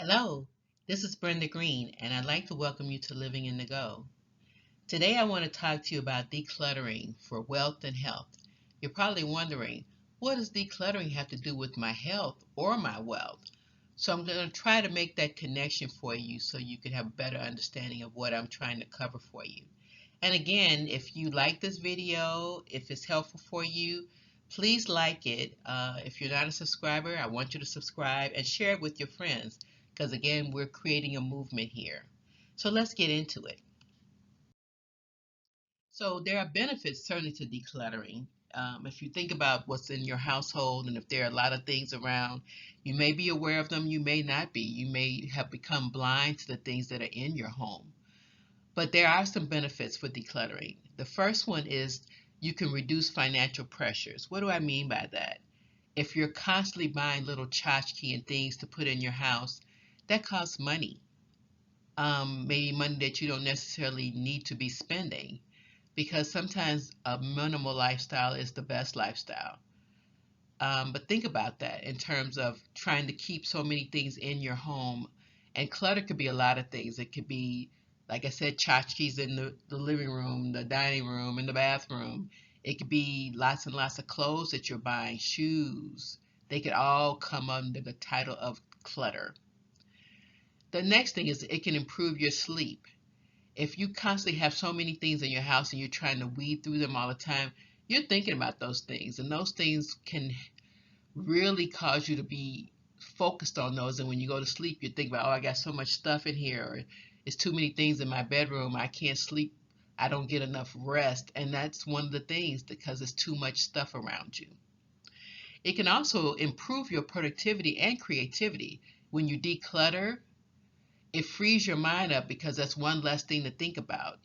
Hello, this is Brenda Green, and I'd like to welcome you to Living in the Go. Today, I want to talk to you about decluttering for wealth and health. You're probably wondering, what does decluttering have to do with my health or my wealth? So, I'm going to try to make that connection for you so you can have a better understanding of what I'm trying to cover for you. And again, if you like this video, if it's helpful for you, please like it. If you're not a subscriber, I want you to subscribe and share it with your friends because, again, we're creating a movement here. So let's get into it. So there are benefits certainly to decluttering. If you think about what's in your household and if there are a lot of things around, you may be aware of them, you may not be. You may have become blind to the things that are in your home. But there are some benefits for decluttering. The first one is you can reduce financial pressures. What do I mean by that? If you're constantly buying little tchotchke and things to put in your house, that costs money. Maybe money that you don't necessarily need to be spending because sometimes a minimal lifestyle is the best lifestyle. But think about that in terms of trying to keep so many things in your home. And clutter could be a lot of things. It could be, like I said, tchotchkes in the living room, the dining room, in the bathroom. It could be lots and lots of clothes that you're buying, shoes. They could all come under the title of clutter. The next thing is it can improve your sleep. If you constantly have so many things in your house and you're trying to weed through them all the time, you're thinking about those things, and those things can really cause you to be focused on those. And when you go to sleep, you think about, oh, I got so much stuff in here, or it's too many things in my bedroom. I can't sleep. I don't get enough rest. And that's one of the things because it's too much stuff around you. It can also improve your productivity and creativity. When you declutter, it frees your mind up because that's one less thing to think about.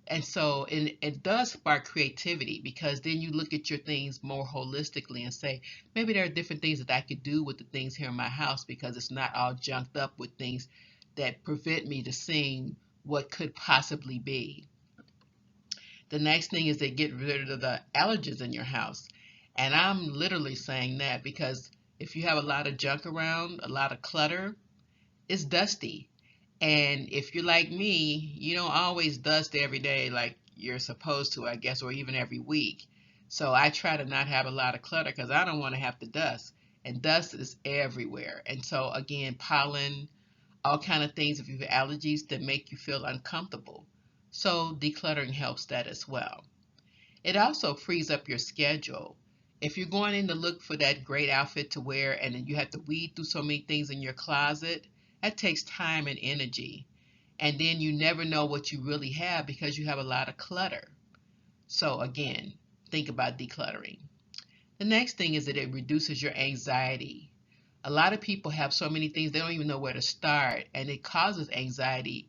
And so it does spark creativity because then you look at your things more holistically and say, maybe there are different things that I could do with the things here in my house because it's not all junked up with things that prevent me to seeing what could possibly be. The next thing is they get rid of the allergens in your house. And I'm literally saying that because if you have a lot of junk around, a lot of clutter, it's dusty. And if you're like me, you don't always dust every day like you're supposed to, I guess, or even every week. So I try to not have a lot of clutter because I don't want to have to dust. And dust is everywhere. And so again, pollen, all kind of things if you have allergies that make you feel uncomfortable. So decluttering helps that as well. It also frees up your schedule. If you're going in to look for that great outfit to wear and then you have to weed through so many things in your closet, that takes time and energy. And then you never know what you really have because you have a lot of clutter. So again, think about decluttering. The next thing is that it reduces your anxiety. A lot of people have so many things they don't even know where to start, and it causes anxiety,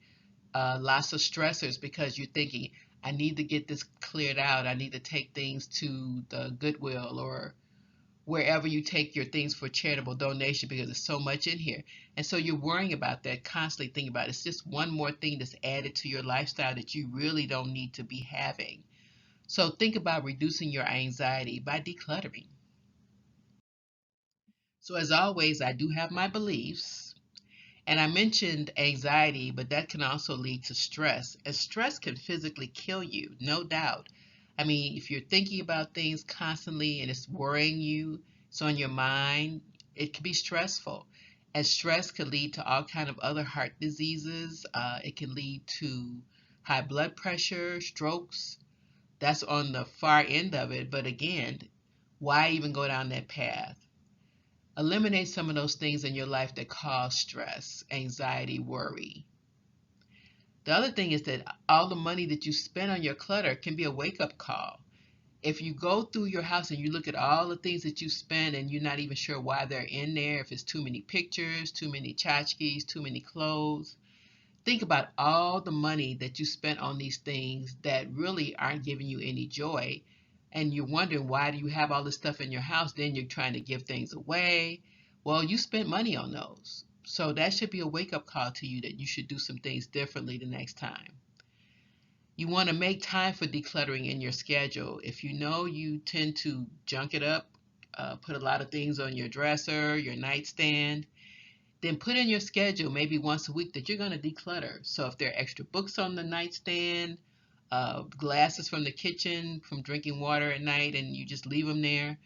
lots of stressors because you're thinking, I need to get this cleared out. I need to take things to the Goodwill or wherever you take your things for charitable donation because there's so much in here. And so you're worrying about that, constantly thinking about it. It's just one more thing that's added to your lifestyle that you really don't need to be having. So think about reducing your anxiety by decluttering. So as always, I do have my beliefs. And I mentioned anxiety, but that can also lead to stress. And stress can physically kill you, no doubt. I mean, if you're thinking about things constantly and it's worrying you, it's on your mind, it can be stressful. And stress can lead to all kind of other heart diseases. It can lead to high blood pressure, strokes. That's on the far end of it. But again, why even go down that path? Eliminate some of those things in your life that cause stress, anxiety, worry. The other thing is that all the money that you spend on your clutter can be a wake-up call. If you go through your house and you look at all the things that you spend and you're not even sure why they're in there, if it's too many pictures, too many tchotchkes, too many clothes, think about all the money that you spent on these things that really aren't giving you any joy. And you're wondering, why do you have all this stuff in your house? Then you're trying to give things away. Well, you spent money on those. So that should be a wake-up call to you that you should do some things differently the next time. You want to make time for decluttering in your schedule. If you know you tend to junk it up, put a lot of things on your dresser, your nightstand, Then put in your schedule maybe once a week that you're going to declutter. So if there are extra books on the nightstand, glasses from the kitchen from drinking water at night and you just leave them there,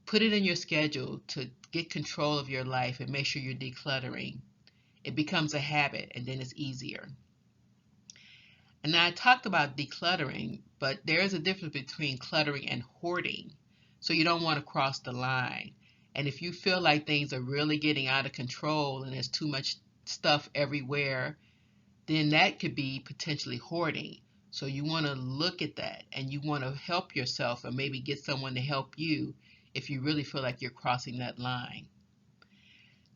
put it in your schedule to get control of your life and make sure you're decluttering. It becomes a habit and then it's easier. And I talked about decluttering, but there is a difference between cluttering and hoarding. So you don't want to cross the line. And if you feel like things are really getting out of control and there's too much stuff everywhere, then that could be potentially hoarding. So you want to look at that and you want to help yourself or maybe get someone to help you if you really feel like you're crossing that line.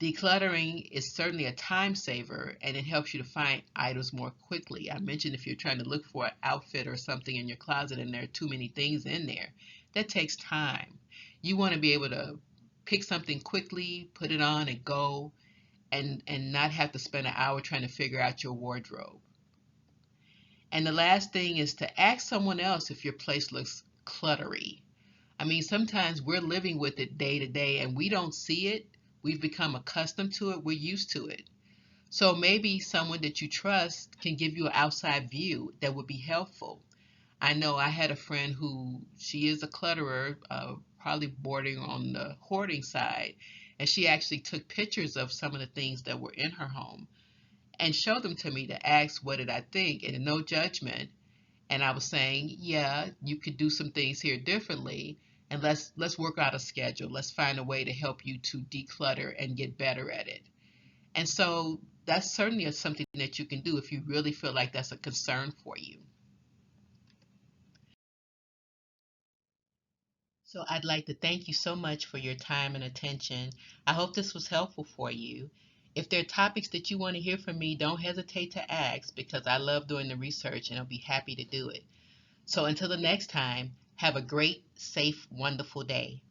Decluttering is certainly a time saver and it helps you to find items more quickly. I mentioned if you're trying to look for an outfit or something in your closet and there are too many things in there, that takes time. You want to be able to pick something quickly, put it on and go, and not have to spend an hour trying to figure out your wardrobe. And the last thing is to ask someone else if your place looks cluttery. I mean, sometimes we're living with it day to day and we don't see it. We've become accustomed to it. We're used to it. So maybe someone that you trust can give you an outside view that would be helpful. I know I had a friend who she is a clutterer, probably bordering on the hoarding side, and she actually took pictures of some of the things that were in her home and showed them to me to ask what did I think, and no judgment. And I was saying, yeah, you could do some things here differently, and let's work out a schedule. Let's find a way to help you to declutter and get better at it. And so that's certainly something that you can do if you really feel like that's a concern for you. So I'd like to thank you so much for your time and attention. I hope this was helpful for you. If there are topics that you want to hear from me, don't hesitate to ask because I love doing the research and I'll be happy to do it. So until the next time, have a great, safe, wonderful day.